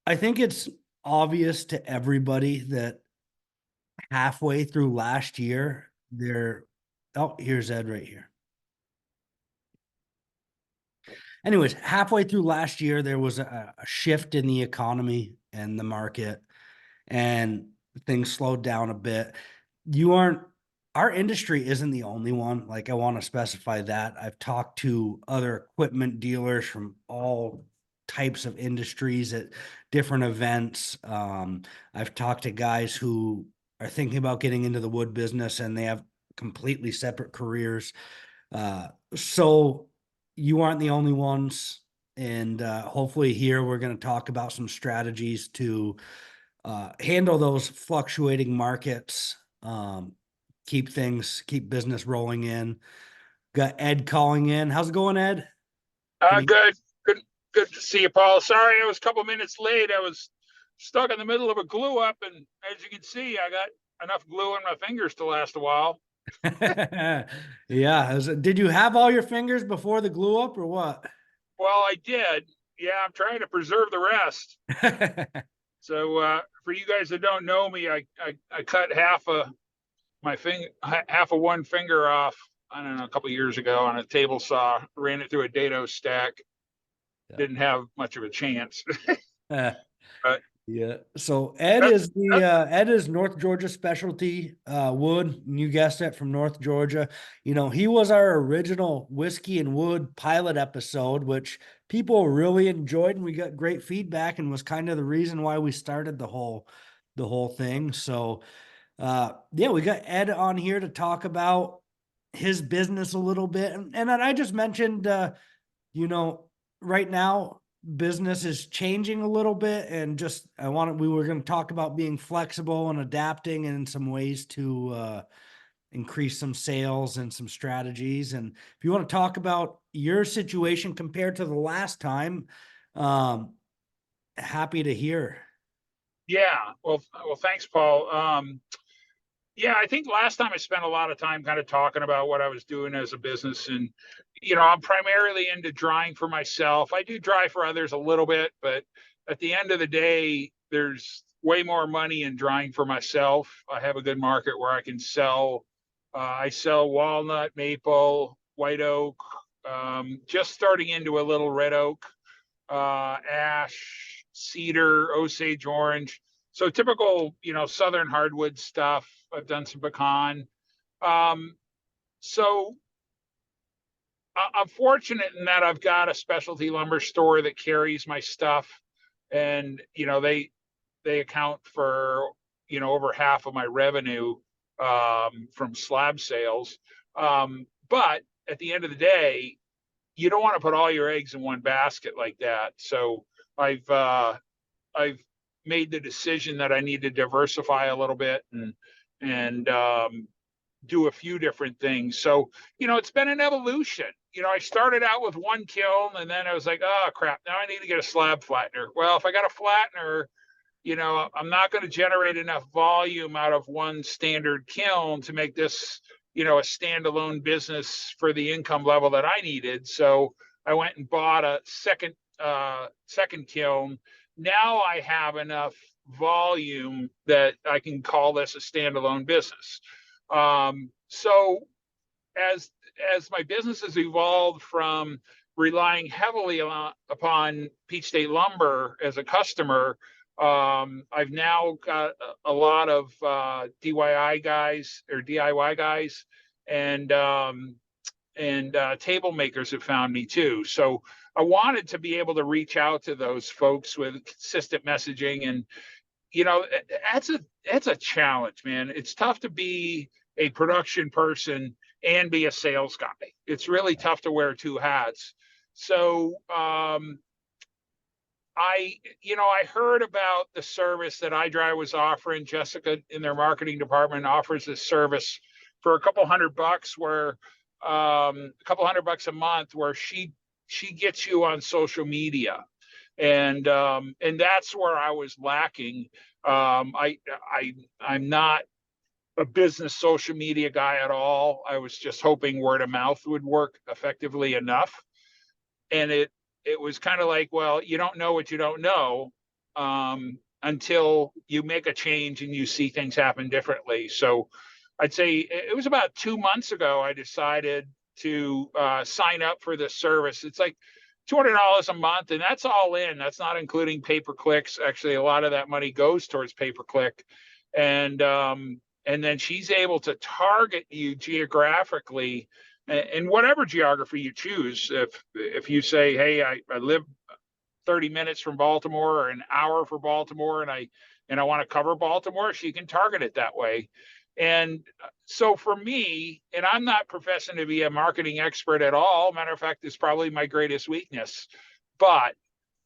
I think it's obvious to everybody that halfway through last year, oh, here's Ed right here. Anyways, halfway through last year, there was a shift in the economy and the market, and things slowed down a bit. You aren't, our industry isn't the only one. Like, I want to specify that. I've talked to other equipment dealers from all types of industries at different events. I've talked to guys who are thinking about getting into the wood business and they have completely separate careers. So you aren't the only ones. And hopefully, here we're going to talk about some strategies to handle those fluctuating markets, keep business rolling in. Got Ed calling in. How's it going, Ed? Can you? Good, good, good to see you, Paul. Sorry, I was a couple minutes late. I was stuck in the middle of a glue up, and as you can see, I got enough glue on my fingers to last a while. Yeah. Did you have all your fingers before the glue up or what? Well, I did. Yeah, I'm trying to preserve the rest. So, for you guys that don't know me, I cut half of one finger off. I don't know, a couple years ago on a table saw. Ran it through a dado stack. Yeah. Didn't have much of a chance. But Yeah. So Ed that's is Ed is North Georgia specialty wood. And you guessed it, from North Georgia. You know, he was our original whiskey and wood pilot episode, which people really enjoyed, and we got great feedback, and was kind of the reason why we started the whole thing. So yeah, we got Ed on here to talk about his business a little bit. And then I just mentioned you know, right now business is changing a little bit, and just we were going to talk about being flexible and adapting in some ways to increase some sales and some strategies. And if you want to talk about your situation compared to the last time, um happy to hear. Yeah. Well, thanks, Paul. Yeah, I think last time I spent a lot of time kind of talking about what I was doing as a business, and I'm primarily into drying for myself. I do dry for others a little bit, but at the end of the day, there's way more money in drying for myself. I have a good market where I can sell. I sell walnut, maple, white oak, just starting into a little red oak, ash, cedar, Osage orange. So typical, southern hardwood stuff. I've done some pecan. Um, so I'm fortunate in that I've got a specialty lumber store that carries my stuff, and they account for over half of my revenue from slab sales. But at the end of the day, you don't want to put all your eggs in one basket like that. So I've uh, I've made the decision that I need to diversify a little bit and do a few different things. So it's been an evolution. I started out with one kiln, and then I was like, oh crap, now I need to get a slab flattener. Well, if I got a flattener, I'm not going to generate enough volume out of one standard kiln to make this, a standalone business for the income level that I needed. So I went and bought a second kiln. Now I have enough volume that I can call this a standalone business. So as my business has evolved from relying heavily upon Peach State Lumber as a customer, I've now got a lot of DIY guys, and table makers have found me too. So I wanted to be able to reach out to those folks with consistent messaging, and that's a challenge, man. It's tough to be a production person and be a sales guy. It's really tough to wear two hats. So I heard about the service that iDRY was offering. Jessica in their marketing department offers this service for a couple $100, where a couple $100 a month, where she gets you on social media, and that's where I was lacking. I'm not a business social media guy at all. I was just hoping word of mouth would work effectively enough, and it was kind of like, well, you don't know what you don't know. until you make a change and you see things happen differently. So I'd say it was about 2 months ago I decided to sign up for this service. It's like $200 a month, and that's all in. That's not including pay-per-clicks. Actually, a lot of that money goes towards pay-per-click, and then she's able to target you geographically in whatever geography you choose. If you say, hey, I live 30 minutes from Baltimore or an hour for Baltimore, and I want to cover Baltimore, she can target it that way. And so for me, and I'm not professing to be a marketing expert at all. Matter of fact, it's probably my greatest weakness. But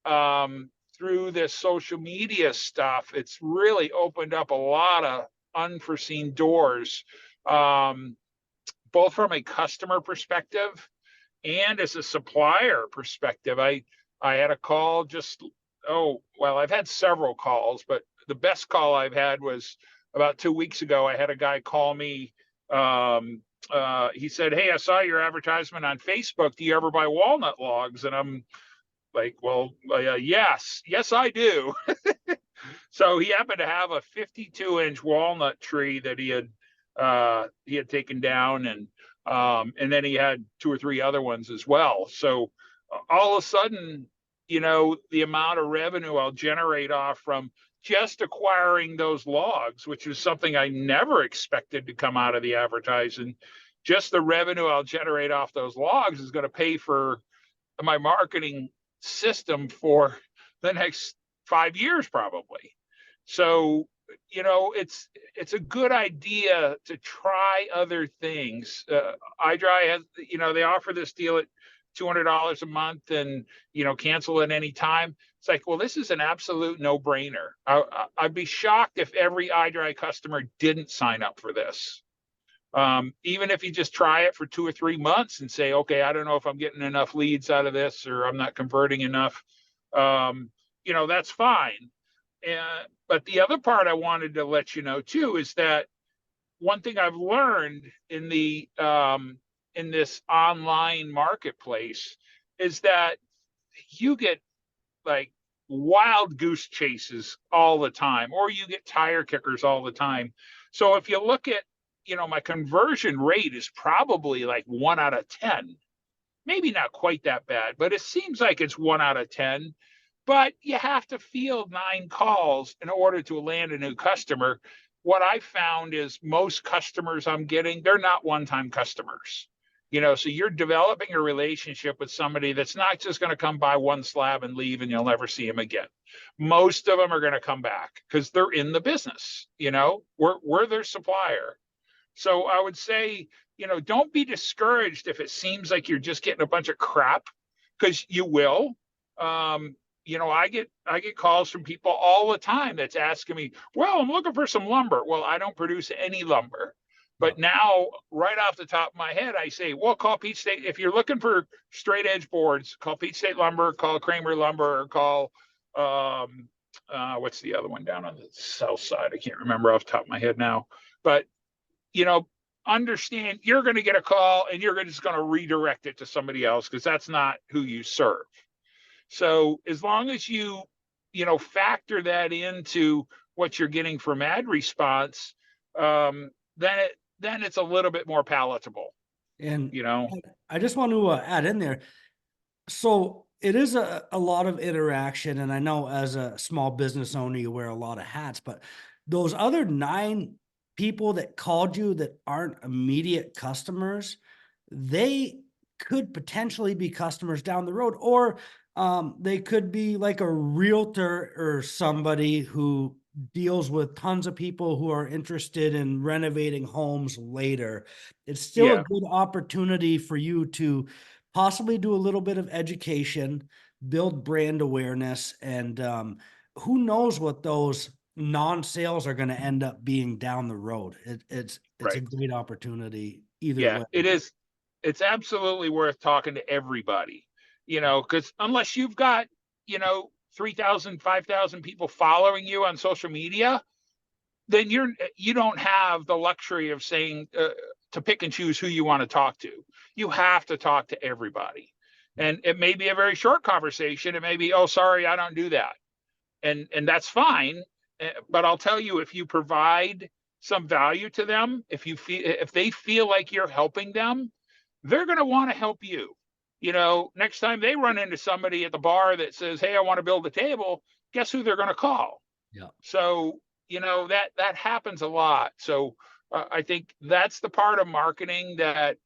through this social media stuff, it's really opened up a lot of unforeseen doors, both from a customer perspective and as a supplier perspective. I had a call I've had several calls, but the best call I've had was about 2 weeks ago. I had a guy call me. He said, hey, I saw your advertisement on Facebook. Do you ever buy walnut logs? And I'm like, well, yes, I do. So he happened to have a 52-inch walnut tree that he had taken down, and then he had 2 or 3 other ones as well. So all of a sudden, the amount of revenue I'll generate off from just acquiring those logs, which was something I never expected to come out of the advertising, just the revenue I'll generate off those logs is going to pay for my marketing system for the next 5 years, probably. So, it's a good idea to try other things. iDRY has, they offer this deal at $200 a month, and cancel at any time. It's like, well, this is an absolute no-brainer. I'd be shocked if every iDRY customer didn't sign up for this. Even if you just try it for 2 or 3 months and say, okay, I don't know if I'm getting enough leads out of this, or I'm not converting enough, that's fine. But the other part I wanted to let you know too is that one thing I've learned in this online marketplace is that you get like wild goose chases all the time, or you get tire kickers all the time. So if you look at, my conversion rate is probably like 1 out of 10, maybe not quite that bad, but it seems like it's 1 out of 10. But you have to field 9 calls in order to land a new customer. What I found is most customers I'm getting, they're not one-time customers. So you're developing a relationship with somebody that's not just going to come buy one slab and leave and you'll never see them again. Most of them are going to come back because they're in the business. We're their supplier. So I would say, don't be discouraged if it seems like you're just getting a bunch of crap, because you will. I get calls from people all the time that's asking me, well, I'm looking for some lumber. Well, I don't produce any lumber. But now, right off the top of my head, I say, well, call Peach State. If you're looking for straight edge boards, call Peach State Lumber, call Kramer Lumber, or call, what's the other one down on the south side? I can't remember off the top of my head now. But, understand you're going to get a call and you're just going to redirect it to somebody else, because that's not who you serve. So as long as you factor that into what you're getting from ad response, then it's a little bit more palatable. And I just want to add in there. So it is a lot of interaction, and I know as a small business owner, you wear a lot of hats, but those other 9 people that called you that aren't immediate customers, they could potentially be customers down the road, or they could be like a realtor or somebody who deals with tons of people who are interested in renovating homes later. It's still a good opportunity for you to possibly do a little bit of education, build brand awareness, and who knows what those non-sales are going to end up being down the road. It's Right. a great opportunity either way. It is. It's absolutely worth talking to everybody, because unless you've got, 3,000, 5,000 people following you on social media, then you don't have the luxury of saying to pick and choose who you want to talk to. You have to talk to everybody. And it may be a very short conversation. It may be, oh, sorry, I don't do that. and that's fine. But I'll tell you, if you provide some value to them, if they feel like you're helping them, they're going to want to help you. Next time they run into somebody at the bar that says, "Hey, I want to build a table," guess who they're going to call? Yeah. So, that happens a lot. So I think that's the part of marketing that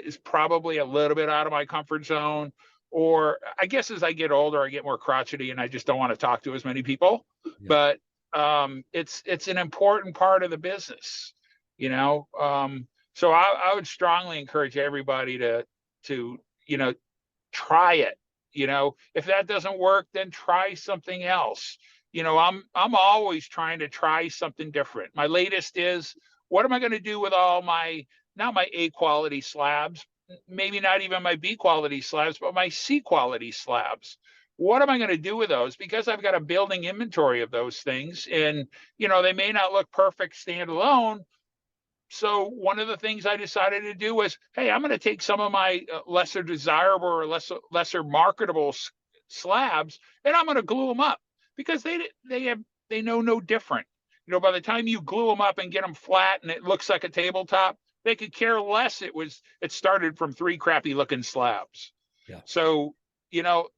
is probably a little bit out of my comfort zone. Or I guess as I get older, I get more crotchety and I just don't want to talk to as many people. Yeah. But it's an important part of the business, so I would strongly encourage everybody to try it. If that doesn't work, then try something else. I'm always trying to try something different. My latest is, what am I going to do with all my, not my A quality slabs, maybe not even my B quality slabs, but my C quality slabs? What am I going to do with those? Because I've got a building inventory of those things, and they may not look perfect standalone. So one of the things I decided to do was, hey, I'm going to take some of my lesser desirable or lesser marketable slabs, and I'm going to glue them up, because they know no different. By the time you glue them up and get them flat and it looks like a tabletop, they could care less. It started from 3 crappy looking slabs. Yeah. So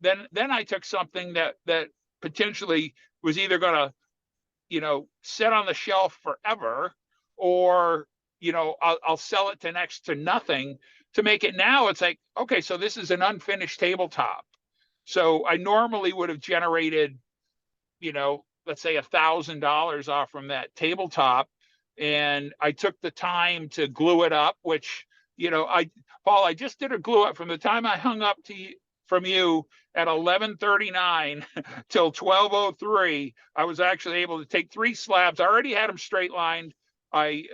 then I took something that potentially was either going to sit on the shelf forever, or I'll sell it to next to nothing, to make it, now it's like, okay, so this is an unfinished tabletop. So I normally would have generated, let's say $1,000 off from that tabletop, and I took the time to glue it up, which, Paul, I just did a glue up from the time I hung up from you at 11:39 till 12:03. I was actually able to take 3 slabs. I already had them straight lined. I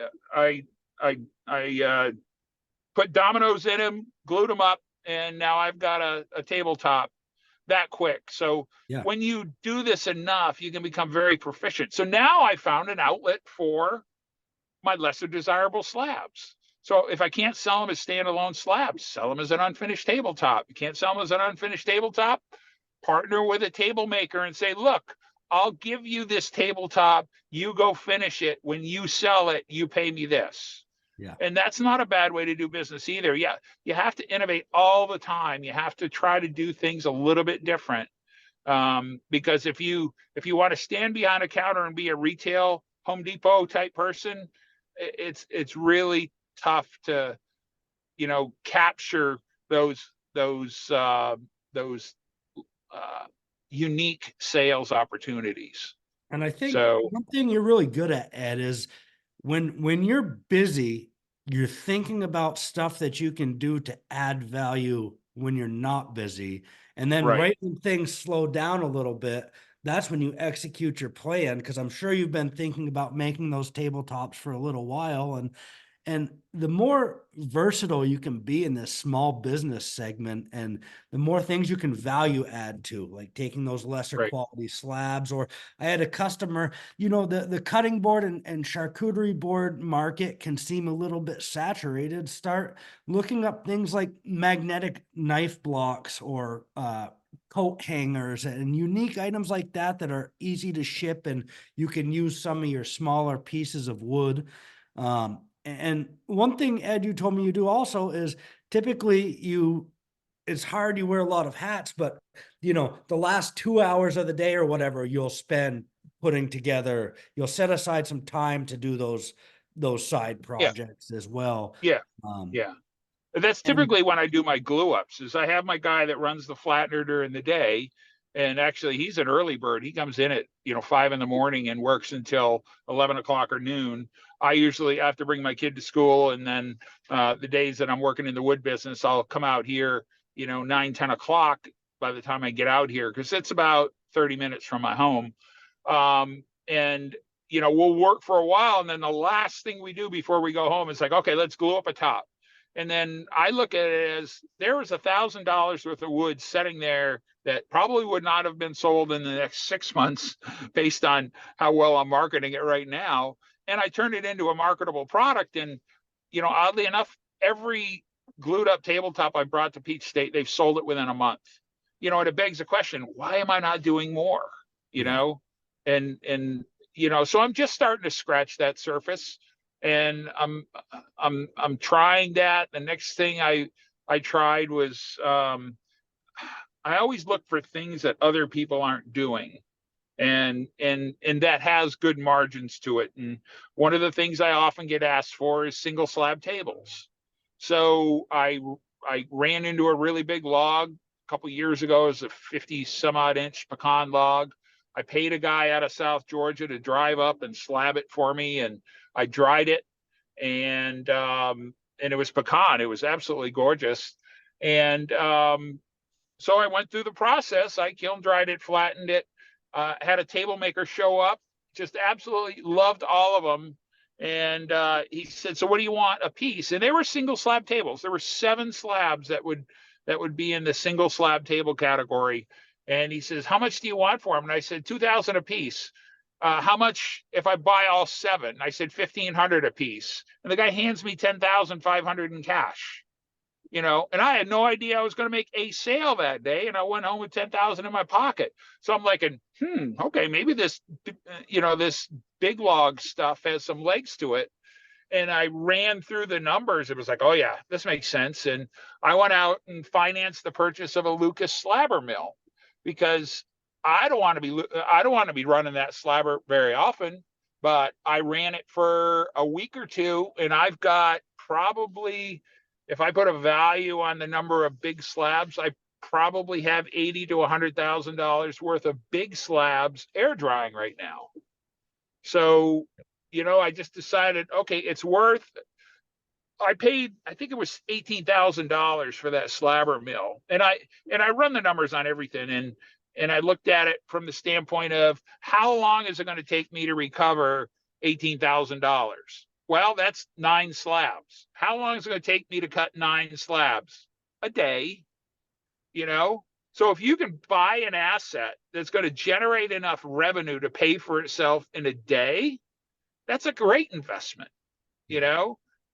put dominoes in them, glued them up, and now I've got a tabletop that quick. So Yeah. when you do this enough, you can become very proficient. So now I found an outlet for my lesser desirable slabs. So if I can't sell them as standalone slabs, sell them as an unfinished tabletop. You can't sell them as an unfinished tabletop, partner with a table maker and say, look, I'll give you this tabletop. You go finish it. When you sell it, you pay me this. Yeah. And that's not a bad way to do business either. Yeah, you have to innovate all the time. You have to try to do things a little bit different. Because if you want to stand behind a counter and be a retail Home Depot type person, it's really tough to capture those unique sales opportunities. And I think So one thing you're really good at, Ed, is when you're busy, you're thinking about stuff that you can do to add value when you're not busy. And then right, right when things slow down a little bit, that's when you execute your plan. Because I'm sure you've been thinking about making those tabletops for a little while. And the more versatile you can be in this small business segment, and the more things you can value add to, like taking those lesser right, quality slabs. Or I had a customer, the cutting board and charcuterie board market can seem a little bit saturated. Start looking up things like magnetic knife blocks, or coat hangers, and unique items like that that are easy to ship, and you can use some of your smaller pieces of wood. And one thing, Ed, you told me you do also is, typically it's hard, you wear a lot of hats, but the last 2 hours of the day or whatever, you'll spend putting together, you'll set aside some time to do those side yeah, projects as well. yeah, Um, yeah. That's and typically when I do my glue ups. Is I have my guy that runs the flattener during the day, and actually he's an early bird. He comes in at 5 in the morning and works until 11 o'clock or noon. I usually have to bring my kid to school, and then the days that I'm working in the wood business, I'll come out here 9, 10 o'clock by the time I get out here, because it's about 30 minutes from my home. And we'll work for a while, and then the last thing we do before we go home is like, okay, let's glue up a top. And then I look at it as, there was $1,000 worth of wood sitting there that probably would not have been sold in the next 6 months based on how well I'm marketing it right now. And I turned it into a marketable product. And, oddly enough, every glued up tabletop I brought to Peach State, they've sold it within a month. And it begs the question, why am I not doing more? you know, and so I'm just starting to scratch that surface, and I'm trying that. The next thing I tried was I always look for things that other people aren't doing, and that has good margins to it. And one of the things I often get asked for is single slab tables. So I ran into a really big log a couple years ago. It was a 50 some odd inch pecan log. I paid a guy out of South Georgia to drive up and slab it for me, and I dried it, and it was pecan. It was absolutely gorgeous. And so I went through the process. I kiln dried it, flattened it, had a table maker show up, just absolutely loved all of them. And he said, "So what do you want a piece?" And they were single slab tables. There were 7 slabs that would be in the single slab table category. And he says, "How much do you want for them?" And I said, 2,000 a piece. How much if I buy all 7? I said 1,500 a piece. And the guy hands me 10,500 in cash. And I had no idea I was going to make a sale that day, and I went home with 10,000 in my pocket. So I'm like, okay, maybe this big log stuff has some legs to it. And I ran through the numbers. It was like, oh yeah, this makes sense. And I went out and financed the purchase of a Lucas slabber mill, because I don't want to be running that slabber very often, but I ran it for a week or two, and I've got probably, if I put a value on the number of big slabs, I probably have $80,000 to $100,000 worth of big slabs air drying right now. So, I just decided, okay, it's worth. I paid, I think it was $18,000 for that slabber mill, and I run the numbers on everything, and I looked at it from the standpoint of how long is it going to take me to recover $18,000? Well, that's 9 slabs. How long is it going to take me to cut 9 slabs? A day, So if you can buy an asset that's going to generate enough revenue to pay for itself in a day, that's a great investment,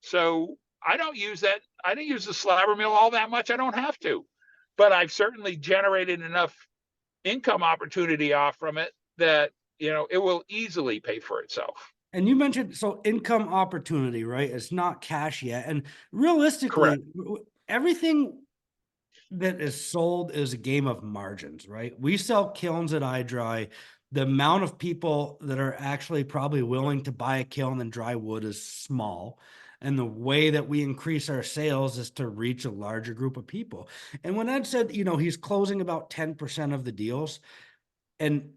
So I don't use that. I don't use the slabber mill all that much. I don't have to, but I've certainly generated enough income opportunity off from it that, it will easily pay for itself. And you mentioned, so income opportunity, right? It's not cash yet. And Correct. realistically, everything that is sold is a game of margins, right? We sell kilns at iDRY. The amount of people that are actually probably willing to buy a kiln and dry wood is small. And the way that we increase our sales is to reach a larger group of people. And when Ed said, he's closing about 10% of the deals, and,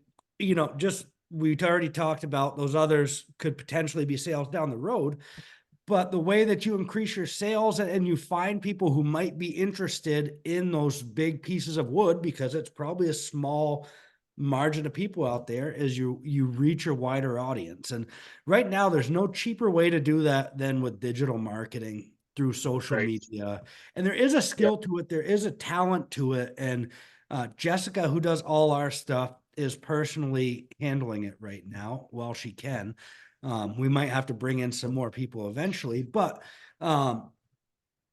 just, we already talked about those others could potentially be sales down the road. But the way that you increase your sales and you find people who might be interested in those big pieces of wood, because it's probably a small margin of people out there, is you reach a wider audience. And right now there's no cheaper way to do that than with digital marketing through social Right. media. And there is a skill to it. There is a talent to it. And Jessica, who does all our stuff, is personally handling it right now while she can. We might have to bring in some more people eventually, but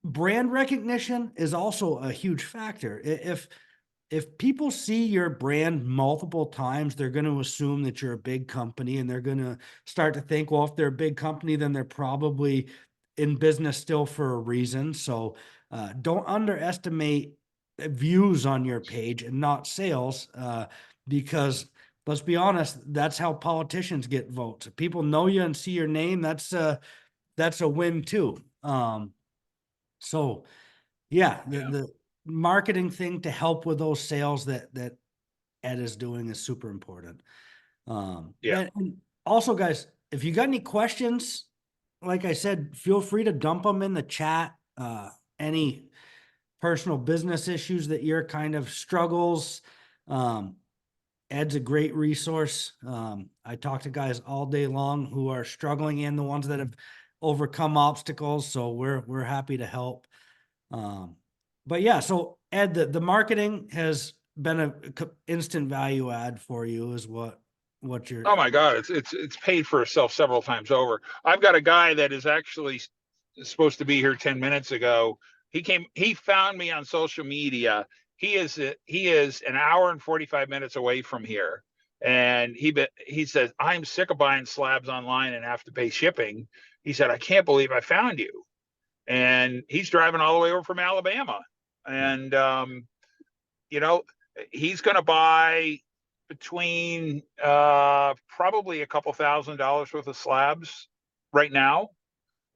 brand recognition is also a huge factor. If people see your brand multiple times, they're going to assume that you're a big company, and they're going to start to think, well, if they're a big company, then they're probably in business still for a reason. So don't underestimate views on your page and not sales, because let's be honest, that's how politicians get votes. If people know you and see your name, that's a win too. So yeah, the marketing thing to help with those sales that Ed is doing is super important. And also, guys, if you got any questions, like I said, feel free to dump them in the chat. Any personal business issues that you're kind of struggles. Ed's a great resource. I talk to guys all day long who are struggling and the ones that have overcome obstacles. So we're happy to help. But yeah, so Ed, the marketing has been a instant value add for you, is what you're. Oh my God, it's paid for itself several times over. I've got a guy that is actually supposed to be here 10 minutes ago. He found me on social media. He is an hour and 45 minutes away from here. And he says, I'm sick of buying slabs online and have to pay shipping. He said, I can't believe I found you. And he's driving all the way over from Alabama. And, you know, he's going to buy between probably a couple $1,000s worth of slabs right now.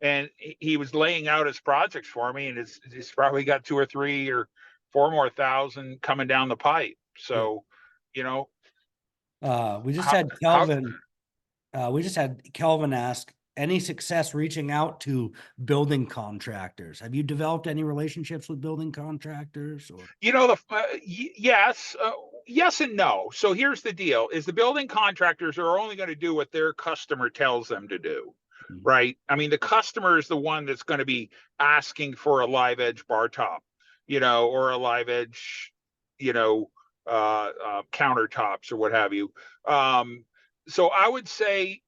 And he was laying out his projects for me, and he's probably got 2 or 3 or 4 more thousand coming down the pipe. Yeah. So, you know, We just how, had how Kelvin. We just had Kelvin ask, any success reaching out to building contractors? Have you developed any relationships with building contractors or? yes, yes and no. So here's the deal: is the building contractors are only going to do what their customer tells them to do, right? I mean, the customer is the one that's going to be asking for a live edge bar top, or a live edge, countertops or what have you. So I would say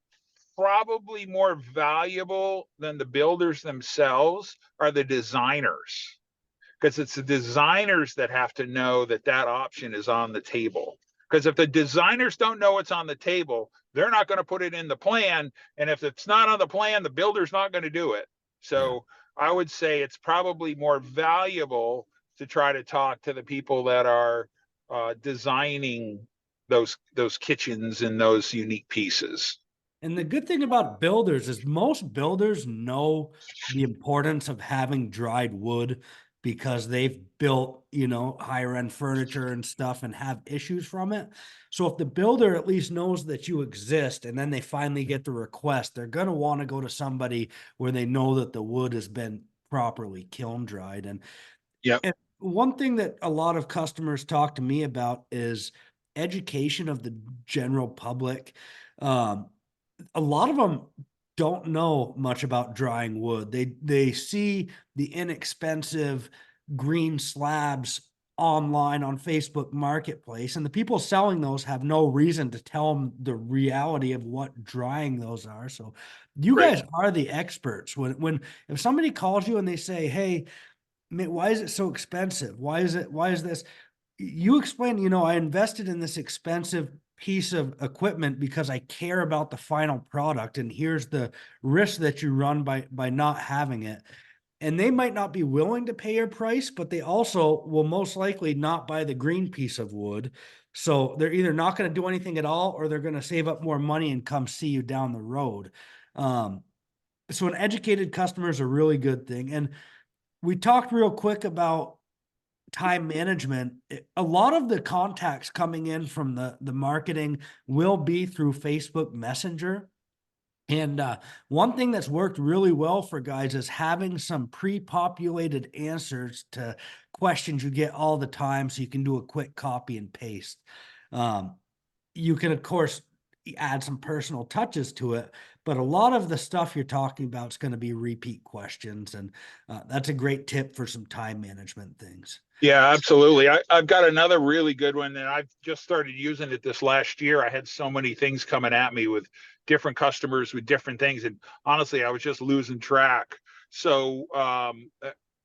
probably more valuable than the builders themselves are the designers, because it's the designers that have to know that that option is on the table. Because if the designers don't know it's on the table, they're not going to put it in the plan. And if it's not on the plan, the builder's not going to do it. So I would say it's probably more valuable to try to talk to the people that are designing those kitchens and those unique pieces. And the good thing about builders is most builders know the importance of having dried wood because they've built, higher end furniture and stuff and have issues from it. So if the builder at least knows that you exist and then they finally get the request, they're going to want to go to somebody where they know that the wood has been properly kiln dried. And one thing that a lot of customers talk to me about is education of the general public. Um, a lot of them don't know much about drying wood. They see the inexpensive green slabs online on Facebook Marketplace, and the people selling those have no reason to tell them the reality of what drying those are. So you Right. guys are the experts. When if somebody calls you and they say, "Hey, why is it so expensive? Why is this?" You explain, I invested in this expensive piece of equipment because I care about the final product. And here's the risk that you run by not having it. And they might not be willing to pay your price, but they also will most likely not buy the green piece of wood. So they're either not going to do anything at all, or they're going to save up more money and come see you down the road. So an educated customer is a really good thing. And we talked real quick about time management. A lot of the contacts coming in from the marketing will be through Facebook Messenger. And one thing that's worked really well for guys is having some pre-populated answers to questions you get all the time, so you can do a quick copy and paste. Um, you can, of course, add some personal touches to it, but a lot of the stuff you're talking about is going to be repeat questions, and that's a great tip for some time management things. Yeah, absolutely. I've got another really good one that I've just started using it this last year. I had so many things coming at me with different customers with different things. And honestly, I was just losing track. So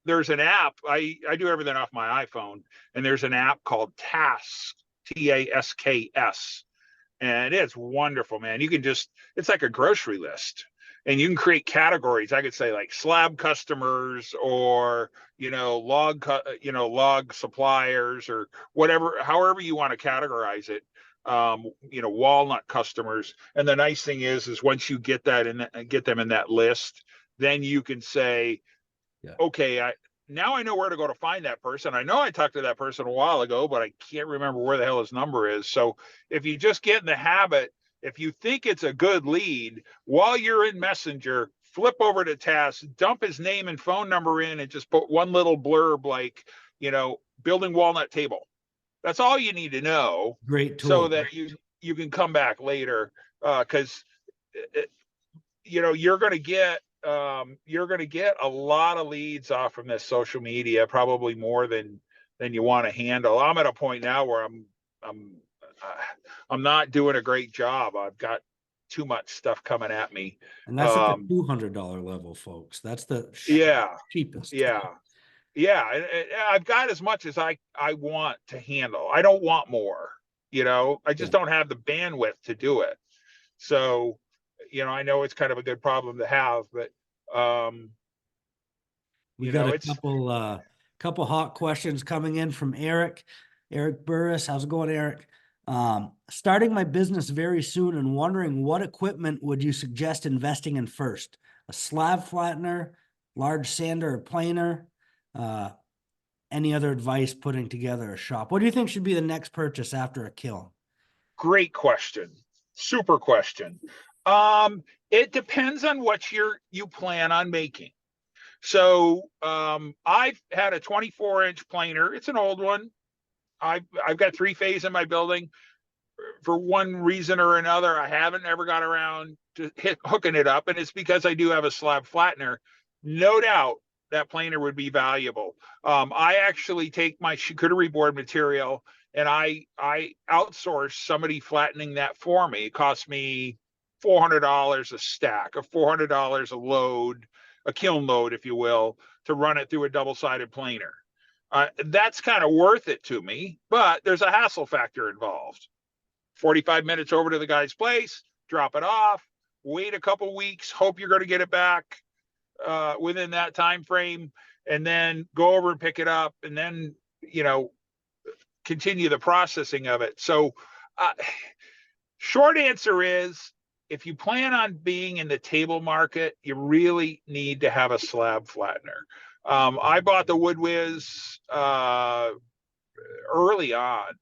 there's an app. I do everything off my iPhone, and there's an app called Tasks, TASKS. And it's wonderful, man. It's like a grocery list, and you can create categories. I could say like slab customers, or log suppliers, or whatever, however you want to categorize it. Walnut customers. And the nice thing is once you get get them in that list, then you can say, okay, now I know where to go to find that person. I know I talked to that person a while ago, but I can't remember where the hell his number is. So if you just get in the habit, if you think it's a good lead, while you're in Messenger, flip over to Task, dump his name and phone number in, and just put one little blurb like, building walnut table. That's all you need to know. Great So tool. that you can come back later, because you're going to get a lot of leads off from this social media, probably more than you want to handle. I'm at a point now where I'm not doing a great job. I've got too much stuff coming at me. And that's at the $200 level, folks. That's the Yeah, cheapest. yeah, yeah. I've got as much as I want to handle. I don't want more. I Yeah. just don't have the bandwidth to do it. So, I know it's kind of a good problem to have, but We got a it's couple hot questions coming in from Eric. Eric Burris. How's it going, Eric? Starting my business very soon and wondering what equipment would you suggest investing in first? A slab flattener, large sander or planer? Any other advice putting together a shop? What do you think should be the next purchase after a kiln? great question. Super question. It depends on what you plan on making. So I've had a 24-inch planer. It's an old one. I've got three phase in my building. For one reason or another, I haven't ever got around to hooking it up, and it's because I do have a slab flattener. No doubt that planer would be valuable. I actually take my charcuterie board material and I outsource somebody flattening that for me. It costs me $400 a stack, or $400 a load, a kiln load, if you will, to run it through a double-sided planer. That's kind of worth it to me, but there's a hassle factor involved. 45 minutes over to the guy's place, drop it off, wait a couple weeks, hope you're going to get it back within that time frame, and then go over and pick it up, and then continue the processing of it. So short answer is, if you plan on being in the table market, you really need to have a slab flattener. I bought the Wood Whiz early on,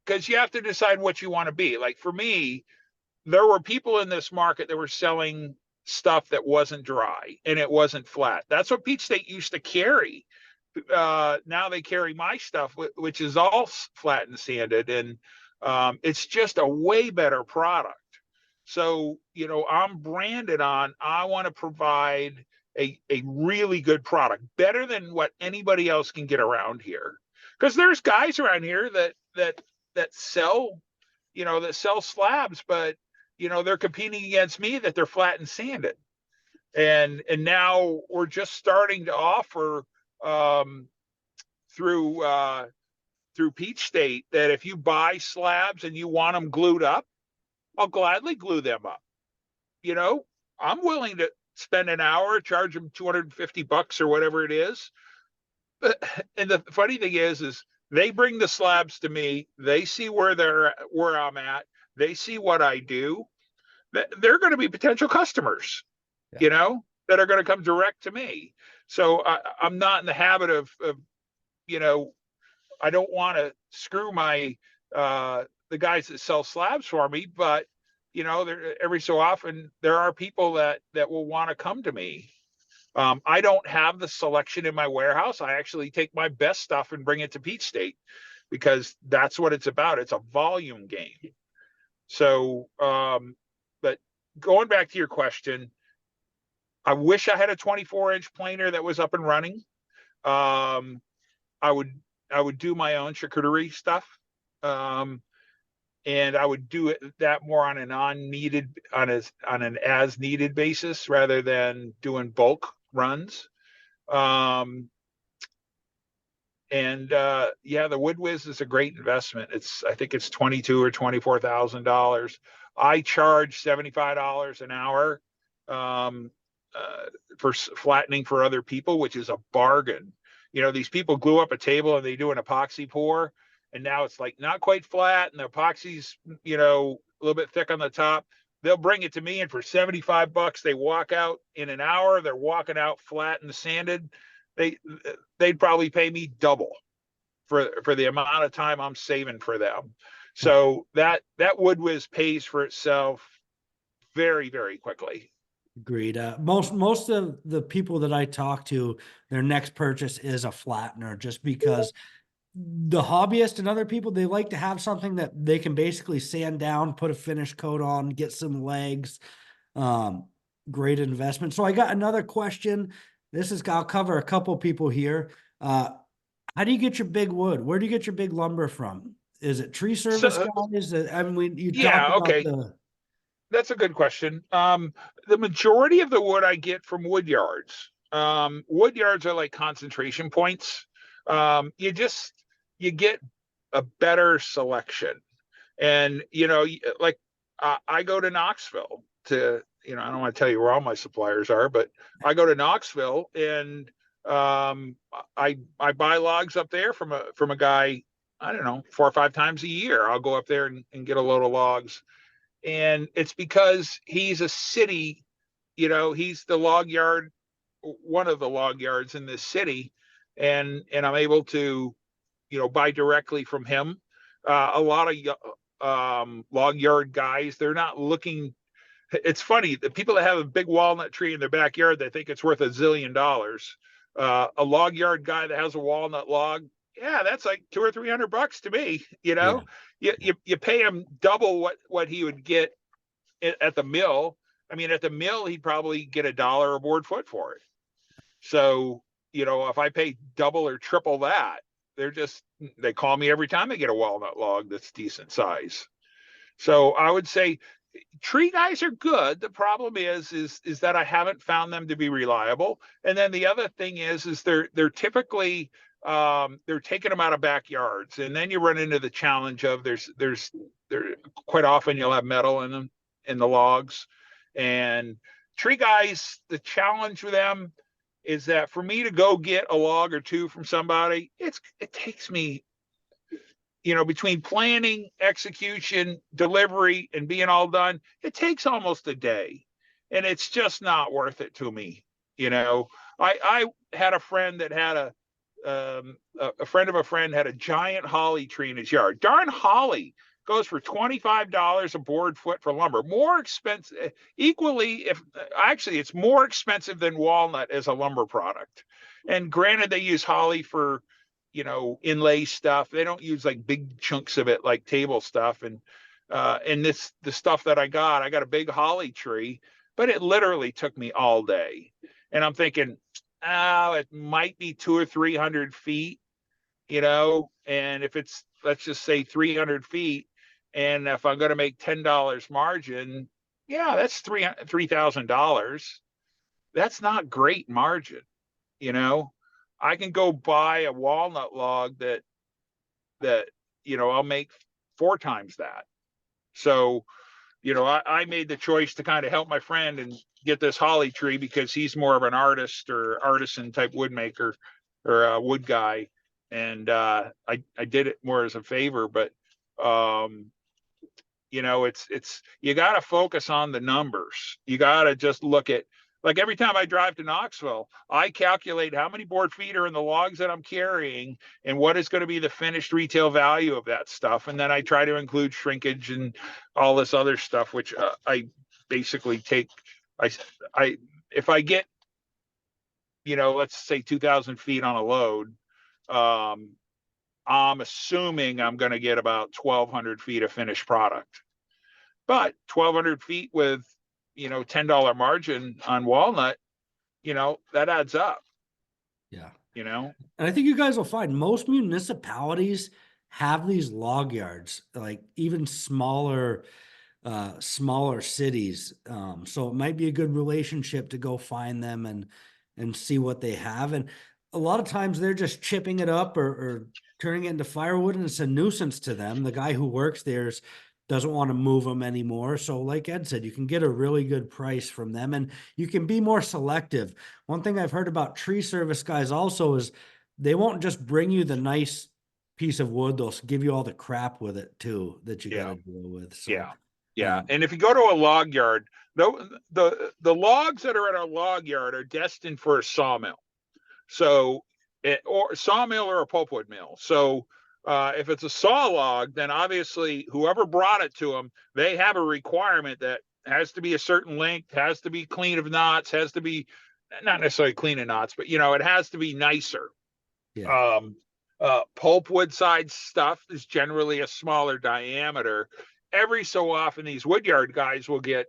because you have to decide what you want to be. Like for me, there were people in this market that were selling stuff that wasn't dry and it wasn't flat. That's what Peach State used to carry. Now they carry my stuff, which is all flat and sanded, and it's just a way better product. So, I'm branded on, I want to provide a really good product, better than what anybody else can get around here. Because there's guys around here that sell, that sell slabs, but they're competing against me that they're flat and sanded. And now we're just starting to offer through Peach State that if you buy slabs and you want them glued up, I'll gladly glue them up. I'm willing to spend an hour, charge them $250 or whatever it is. And the funny thing is they bring the slabs to me. They see where I'm at. They see what I do. They're going to be potential customers, that are going to come direct to me. So I'm not in the habit of I don't want to screw my the guys that sell slabs for me, but every so often there are people that will want to come to me. I don't have the selection in my warehouse. I actually take my best stuff and bring it to Peach State, because that's what it's about. It's a volume game. So, but going back to your question, I wish I had a 24-inch planer that was up and running. I would do my own charcuterie stuff. And I would do that more on an on an as needed basis rather than doing bulk runs. And the Wood Whiz is a great investment. I think it's $22,000 or $24,000. I charge $75 an hour for flattening for other people, which is a bargain. These people glue up a table and they do an epoxy pour, and now it's like not quite flat, and the epoxy's a little bit thick on the top. They'll bring it to me, and for $75, they walk out in an hour. They're walking out flat and sanded. They'd probably pay me double for the amount of time I'm saving for them. So that Wood Whiz pays for itself very, very quickly. Agreed. Most of the people that I talk to, their next purchase is a flattener, just because the hobbyist and other people, they like to have something that they can basically sand down, put a finish coat on, get some legs. Great investment. So I got another question. I'll cover a couple people here. How do you get your big wood? Where do you get your big lumber from? Is it tree service guys? You talked about Okay. That's a good question. The majority of the wood I get from wood yards. Wood yards are like concentration points. You get a better selection. And, like I go to Knoxville to, I don't want to tell you where all my suppliers are, but I go to Knoxville and I buy logs up there from a guy, I don't know, 4 or 5 times a year. I'll go up there and get a load of logs. And it's because he's a city, he's the log yard, one of the log yards in this city. And I'm able to, buy directly from him. A lot of log yard guys, they're not looking. It's funny, the people that have a big walnut tree in their backyard, they think it's worth $1 zillion. A log yard guy that has a walnut log, yeah, that's like $200 or $300 to me. Yeah. You pay him double what he would get at the mill. I mean, at the mill, he'd probably get $1 a board foot for it. So, if I pay double or triple that, they call me every time they get a walnut log that's decent size. So I would say tree guys are good. The problem is that I haven't found them to be reliable. And then the other thing is they're typically they're taking them out of backyards, and then you run into the challenge of there quite often you'll have metal in them in the logs. And tree guys, the challenge with them is that for me to go get a log or two from somebody, it takes me, between planning, execution, delivery, and being all done, it takes almost a day. And it's just not worth it to me. I had a friend that had a friend of a friend had a giant holly tree in his yard. Darn holly goes for $25 a board foot for lumber. More expensive, equally, if actually it's more expensive than walnut as a lumber product. And granted, they use holly for, inlay stuff. They don't use like big chunks of it like table stuff. And the stuff that I got a big holly tree, but it literally took me all day. And I'm thinking, it might be 200 or 300 feet, and if it's, let's just say 300 feet, and if I'm going to make $10 margin, yeah, that's $3,000. That's not great margin. I can go buy a walnut log that I'll make 4 times that. So, I made the choice to kind of help my friend and get this holly tree because he's more of an artist or artisan type woodmaker or a wood guy. And I did it more as a favor, but it's you got to focus on the numbers. You got to just look at, like, every time I drive to Knoxville, I calculate how many board feet are in the logs that I'm carrying and what is going to be the finished retail value of that stuff. And then I try to include shrinkage and all this other stuff, which I basically take. If I get, let's say 2,000 feet on a load, I'm assuming I'm going to get about 1,200 feet of finished product. But 1,200 feet with, $10 margin on walnut, that adds up. Yeah. And I think you guys will find most municipalities have these log yards, like even smaller cities. So it might be a good relationship to go find them and see what they have. And a lot of times they're just chipping it up or turning it into firewood, and it's a nuisance to them. The guy who works there doesn't want to move them anymore. So like Ed said, you can get a really good price from them, and you can be more selective. One thing I've heard about tree service guys also is they won't just bring you the nice piece of wood. They'll give you all the crap with it too that you got to deal with. So, yeah. And if you go to a log yard, the logs that are at a log yard are destined for a sawmill. So, or sawmill or a pulpwood mill. So, if it's a saw log, then obviously whoever brought it to them, they have a requirement that has to be a certain length, has to be clean of knots, has to be not necessarily clean of knots, but it has to be nicer. yeah. Pulpwood side stuff is generally a smaller diameter. Every so often, these woodyard guys will get,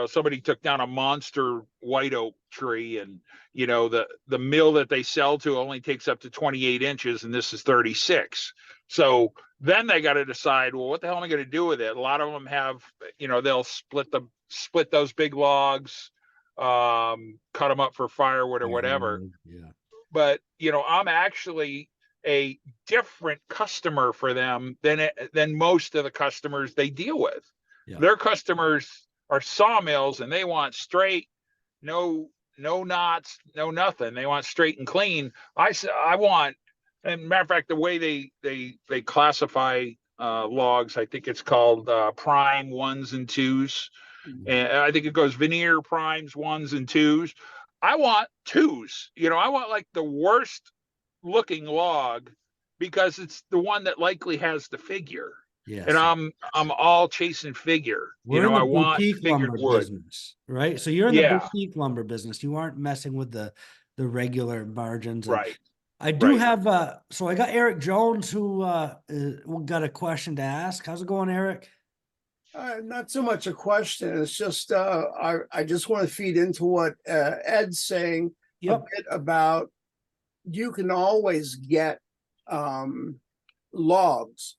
somebody took down a monster white oak tree, and the mill that they sell to only takes up to 28 inches, and this is 36. So then they got to decide, well, what the hell am I going to do with it? A lot of them have, they'll split those big logs, cut them up for firewood or whatever. Yeah. But I'm actually a different customer for them than most of the customers they deal with. Yeah. Their customers are sawmills, and they want straight, no knots, no nothing. They want straight and clean. I want, and matter of fact, the way they classify logs, I think it's called prime ones and twos, and I think it goes veneer primes ones and twos. I want twos. I want like the worst looking log because it's the one that likely has the figure. And Yes. I'm all chasing figure. We're in the I want boutique figured lumber wood. business, right? So you're in the Yeah, boutique lumber business. You aren't messing with the regular margins. And right, I do right. have so I got Eric Jones who got a question to ask. How's it going, Eric? Not so much a question. It's just I just want to feed into what Ed's saying a Yep. bit about you can always get logs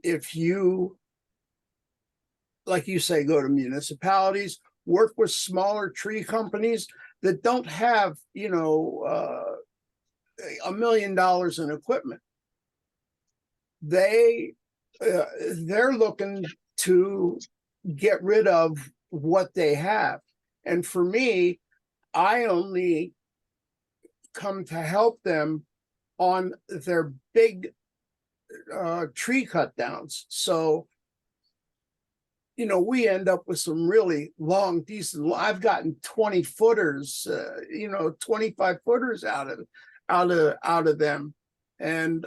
if you, like you say, go to municipalities, work with smaller tree companies that don't have, $1 million in equipment. They're looking to get rid of what they have. And for me, I only come to help them on their big tree cut downs. So, we end up with some really long, decent, I've gotten 20 footers, 25 footers out of them. And,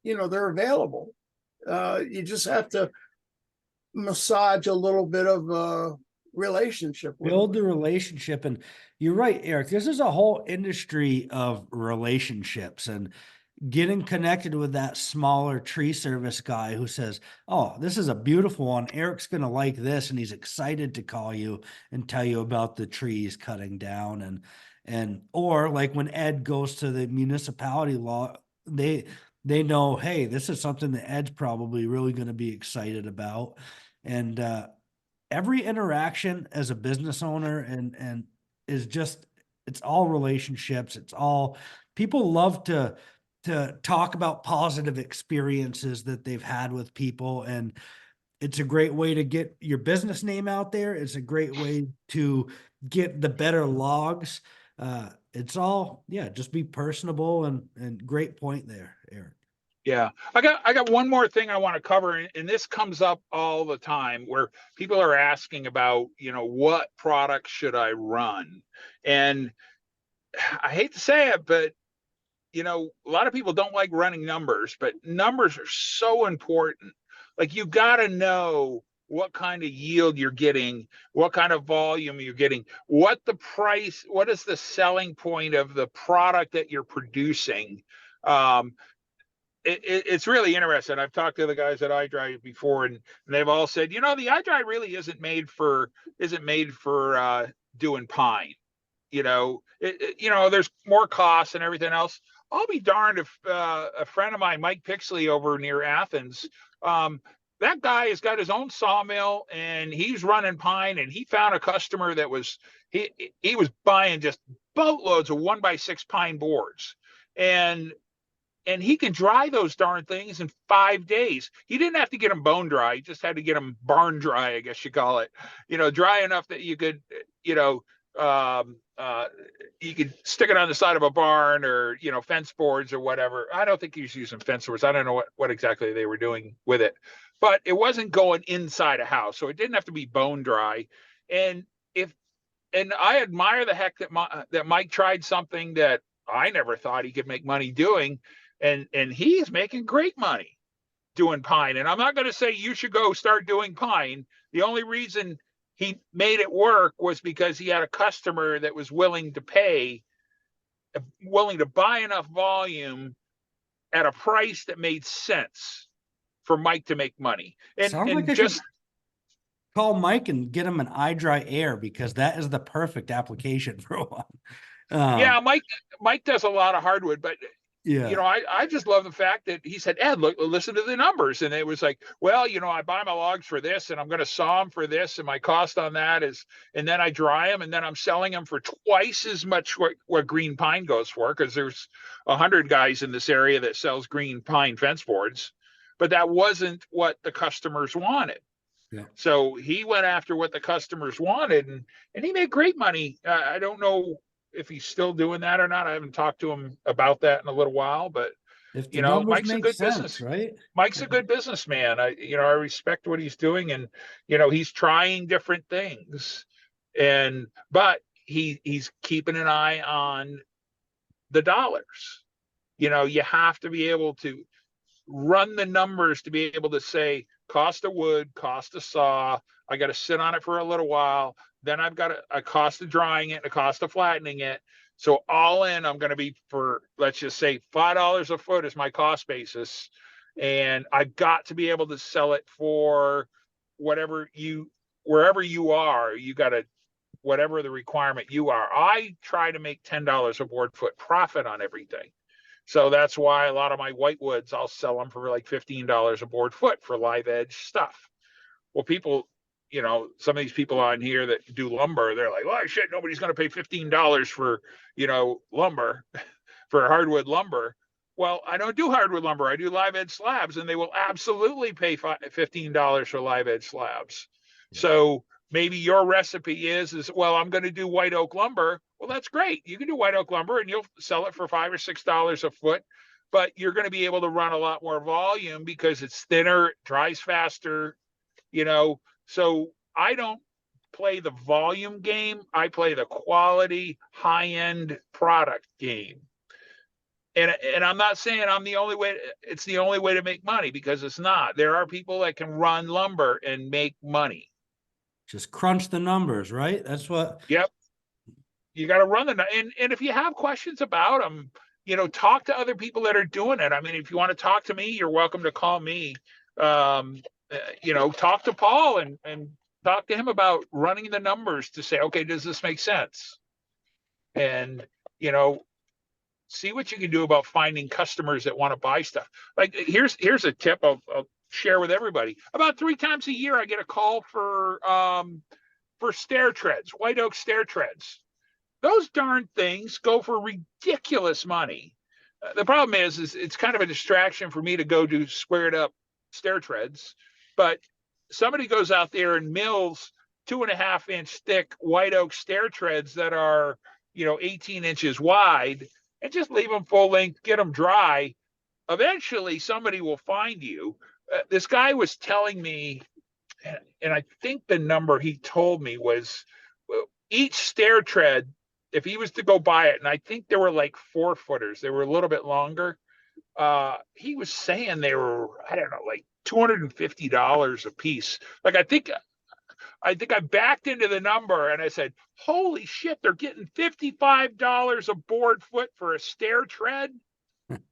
they're available. You just have to massage a little bit of a relationship with Build the relationship. And you're right, Eric. This is a whole industry of relationships and getting connected with that smaller tree service guy who says, "Oh, this is a beautiful one. Eric's going to like this." And he's excited to call you and tell you about the trees cutting down. Or like when Ed goes to the municipality law, they know, hey, this is something that Ed's probably really going to be excited about. And, every interaction as a business owner and is just, it's all relationships. It's all, people love to talk about positive experiences that they've had with people. And it's a great way to get your business name out there. It's a great way to get the better logs. It's all, yeah, just be personable and great point there, Eric. Yeah, I got one more thing I want to cover, and this comes up all the time where people are asking about, what product should I run? And I hate to say it, but a lot of people don't like running numbers, but numbers are so important. Like you got to know what kind of yield you're getting, what kind of volume you're getting, what the price, what is the selling point of the product that you're producing. It's really interesting. I've talked to the guys at iDRY before, and they've all said, the iDRY really isn't made for doing pine. There's more costs and everything else. I'll be darned if a friend of mine, Mike Pixley over near Athens, that guy has got his own sawmill and he's running pine, and he found a customer that was he was buying just boatloads of 1x6 pine boards, and he can dry those darn things in 5 days. He didn't have to get them bone dry. He just had to get them barn dry, I guess you call it. Dry enough that you could, you could stick it on the side of a barn or, fence boards or whatever. I don't think he was using fence boards. I don't know what exactly they were doing with it, but it wasn't going inside a house. So it didn't have to be bone dry. And I admire the heck that Mike tried something that I never thought he could make money doing. And he is making great money doing pine. And I'm not going to say you should go start doing pine. The only reason he made it work was because he had a customer that was willing to buy enough volume at a price that made sense for Mike to make money. Sounds like I should call Mike and get him an iDRY Air, because that is the perfect application for one. Yeah, Mike does a lot of hardwood, but you know, I just love the fact that he said, Ed, look, listen to the numbers. And it was like, well, you know, I buy my logs for this and I'm going to saw them for this. And my cost on that is, and then I dry them and then I'm selling them for twice as much what green pine goes for. Cause there's 100 guys in this area that sells green pine fence boards, but that wasn't what the customers wanted. Yeah. So he went after what the customers wanted and he made great money. I don't know if he's still doing that or not. I haven't talked to him about that in a little while, but If the you know, numbers Mike's a make good sense, business. right? Mike's a good businessman. I respect what he's doing, and you know, he's trying different things, but he's keeping an eye on the dollars. You know, you have to be able to run the numbers to be able to say cost of wood, cost of saw. I got to sit on it for a little while. Then I've got a cost of drying it and a cost of flattening it. So all in, I'm going to be for, let's just say $5 a foot is my cost basis. And I've got to be able to sell it for wherever you are, you got to, whatever the requirement you are. I try to make $10 a board foot profit on everything. So that's why a lot of my whitewoods, I'll sell them for like $15 a board foot for live edge stuff. Well, people, you know, some of these people on here that do lumber, they're like, oh shit, nobody's going to pay $15 for, you know, lumber, for hardwood lumber. Well, I don't do hardwood lumber. I do live edge slabs, and they will absolutely pay $15 for live edge slabs. So maybe your recipe is, well, I'm going to do white oak lumber. Well, that's great. You can do white oak lumber and you'll sell it for $5 or $6 a foot, but you're going to be able to run a lot more volume because it's thinner, it dries faster, you know. So I don't play the volume game. I play the quality, high-end product game. And I'm not saying I'm the only way, it's the only way to make money, because it's not. There are people that can run lumber and make money. Just crunch the numbers, right? That's what. Yep. You got to run the, and if you have questions about them, you know, talk to other people that are doing it. I mean, if you want to talk to me, you're welcome to call me. You know, talk to Paul and talk to him about running the numbers to say, okay, does this make sense? And, you know, see what you can do about finding customers that want to buy stuff. Like here's a tip I'll share with everybody. About 3 times a year, I get a call for stair treads, white oak stair treads. Those darn things go for ridiculous money. The problem is it's kind of a distraction for me to go do squared up stair treads, but somebody goes out there and mills 2.5-inch thick white oak stair treads that are, you know, 18 inches wide, and just leave them full length, get them dry. Eventually somebody will find you. This guy was telling me, and I think the number he told me was each stair tread, if he was to go buy it, and I think there were like 4-footers, they were a little bit longer. He was saying they were, I don't know, like $250 a piece. Like I think I backed into the number and I said, holy shit, they're getting $55 a board foot for a stair tread.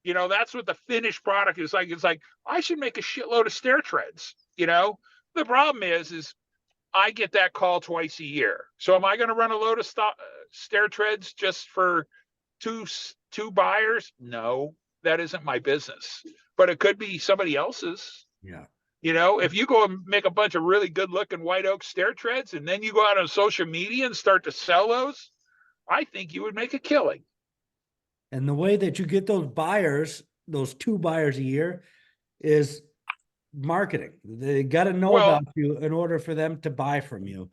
You know, that's what the finished product is like. It's like, I should make a shitload of stair treads. You know, the problem is I get that call twice a year. So am I going to run a load of stair treads just for two buyers? No, that isn't my business, but it could be somebody else's. Yeah. You know, if you go and make a bunch of really good looking white oak stair treads and then you go out on social media and start to sell those, I think you would make a killing. And the way that you get those buyers, those 2 buyers a year, is marketing. They got to know about you in order for them to buy from you.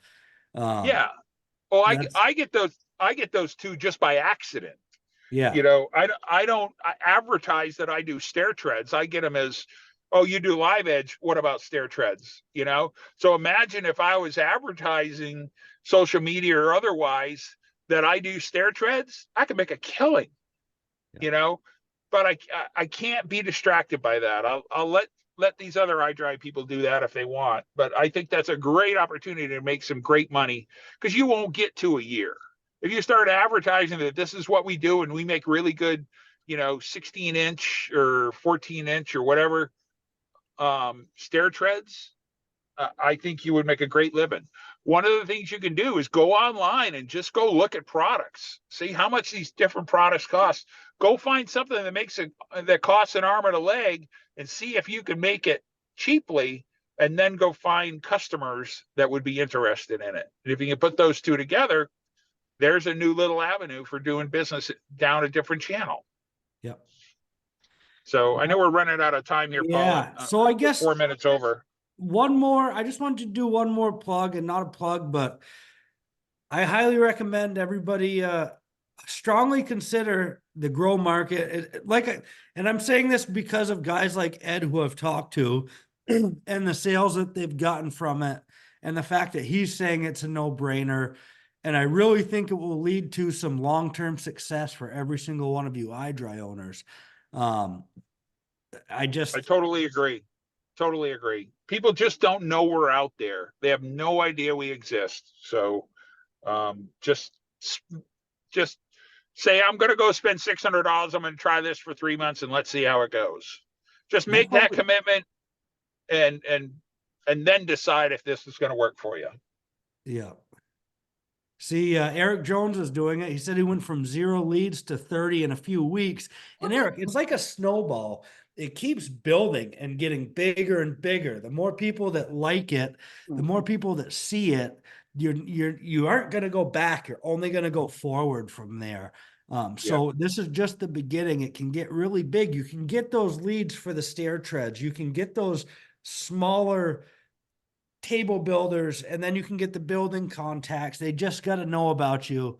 Yeah. Oh, I get those 2 just by accident. Yeah. You know, I don't advertise that I do stair treads. I get them as, oh, you do live edge. What about stair treads? You know, so imagine if I was advertising social media or otherwise that I do stair treads, I could make a killing, you know, but I can't be distracted by that. I'll let these other iDRY people do that if they want. But I think that's a great opportunity to make some great money, because you won't get to a year. If you start advertising that this is what we do and we make really good, you know, 16-inch or 14-inch or whatever stair treads, I think you would make a great living. One of the things you can do is go online and just go look at products, see how much these different products cost. Go find something that costs an arm and a leg, and see if you can make it cheaply, and then go find customers that would be interested in it. And if you can put those two together, there's a new little avenue for doing business down a different channel. Yep. So I know we're running out of time here, Paul. Yeah. So I guess 4 minutes over. one more, I just wanted to do one more plug, and not a plug, but I highly recommend everybody strongly consider the grow market. And I'm saying this because of guys like Ed who I've talked to and the sales that they've gotten from it, and the fact that he's saying it's a no-brainer. And I really think it will lead to some long-term success for every single one of you iDRY owners. I totally agree. Totally agree. People just don't know we're out there. They have no idea we exist. So just say, I'm going to go spend $600. I'm going to try this for 3 months and let's see how it goes. Just make that commitment and then decide if this is going to work for you. Yeah. See, Eric Jones is doing it. He said he went from 0 leads to 30 in a few weeks. And Eric, it's like a snowball. It keeps building and getting bigger and bigger. The more people that like it, the more people that see it, you aren't going to go back. You're only going to go forward from there. So this is just the beginning. It can get really big. You can get those leads for the stair treads. You can get those smaller table builders, and then you can get the building contacts. They just got to know about you.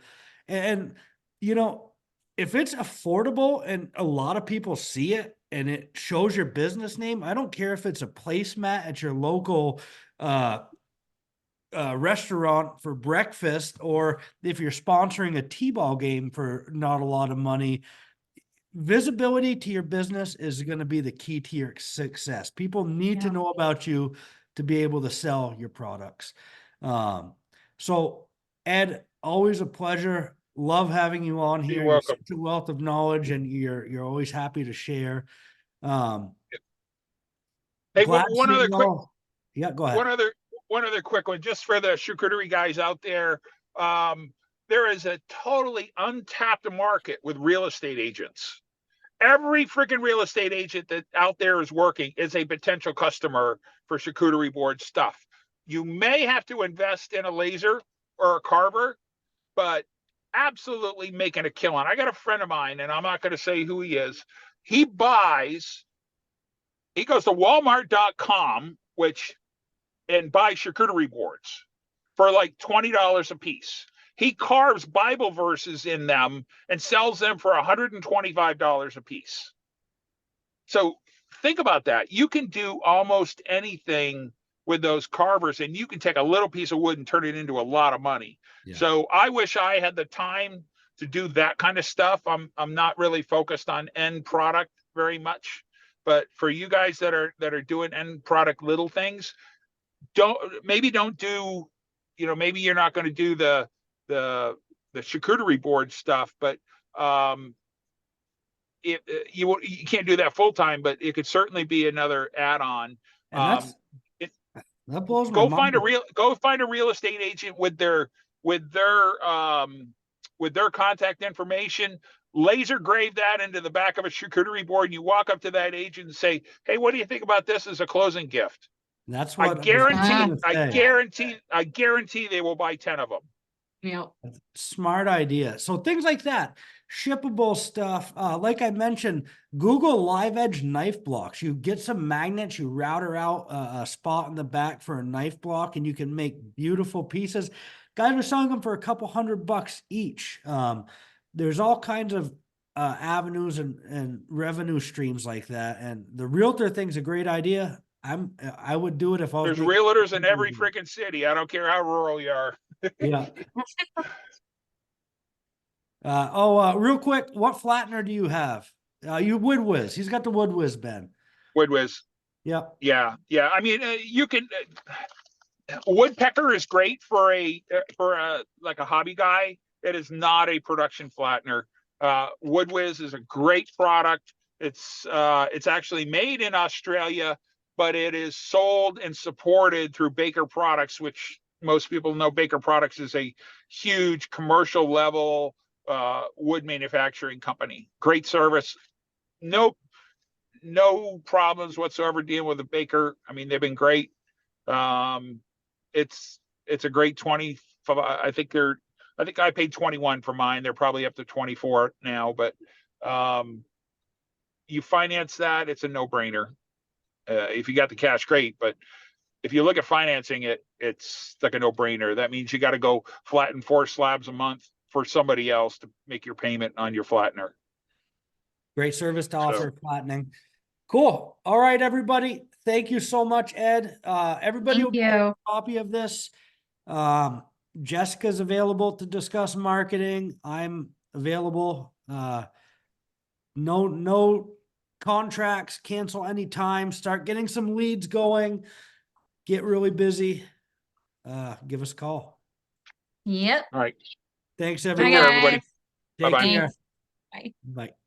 And, you know, if it's affordable and a lot of people see it and it shows your business name, I don't care if it's a placemat at your local restaurant for breakfast, or if you're sponsoring a t-ball game for not a lot of money. Visibility to your business is going to be the key to your success. People need to know about you to be able to sell your products. So Ed, always a pleasure. Love having you on here. You're welcome. You're such a wealth of knowledge, and you're always happy to share. Hey, one other quick. Yeah, go ahead. One other quick one, just for the charcuterie guys out there. There is a totally untapped market with real estate agents. Every freaking real estate agent that out there is working is a potential customer for charcuterie board stuff. You may have to invest in a laser or a carver, but absolutely making a killing. I got a friend of mine, and I'm not going to say who he is. He goes to Walmart.com, and buys charcuterie boards for like $20 a piece. He carves Bible verses in them and sells them for $125 a piece. So think about that. You can do almost anything with those carvers, and you can take a little piece of wood and turn it into a lot of money. Yeah. So I wish I had the time to do that kind of stuff. I'm not really focused on end product very much, but for you guys that are doing end product little things, maybe maybe you're not going to do the charcuterie board stuff, but you can't do that full time, but it could certainly be another add-on. That blows my mind. Go find a real estate agent with their contact information. Laser grave that into the back of a charcuterie board, and you walk up to that agent and say, "Hey, what do you think about this as a closing gift?" That's what I guarantee they will buy 10 of them. Yeah. Smart idea. So things like that, shippable stuff. Like I mentioned, Google live edge knife blocks. You get some magnets, you router out a spot in the back for a knife block, and you can make beautiful pieces. Guys are selling them for a couple $100 each. There's all kinds of avenues and revenue streams like that. And the realtor thing's a great idea. I would do it if I was. There's realtors in every freaking city. I don't care how rural you are. Yeah. Real quick, what flattener do you have? You Wood Whiz. He's got the Wood Whiz, Ben. Wood Whiz. Yep. Yeah. I mean, you can. Woodpecker is great for a like a hobby guy. It is not a production flattener. Wood Whiz is a great product. It's actually made in Australia, but it is sold and supported through Baker Products, which most people know Baker Products is a huge commercial level wood manufacturing company. Great service. No problems whatsoever dealing with a baker. I mean, they've been great. It's a great 20. I think I paid 21 for mine. They're probably up to 24 now, but you finance that, it's a no-brainer. If you got the cash, great, but if you look at financing it, it's like a no-brainer. That means you got to go flatten 4 slabs a month for somebody else to make your payment on your flattener. Great service to offer flattening. Cool. All right, everybody. Thank you so much, Ed. Everybody will get a copy of this. Jessica's available to discuss marketing. I'm available. No contracts, cancel anytime, start getting some leads going, get really busy. Give us a call. Yep. All right. Thanks, Take everyone. care, everybody. Take Bye-bye. care. Bye. Bye.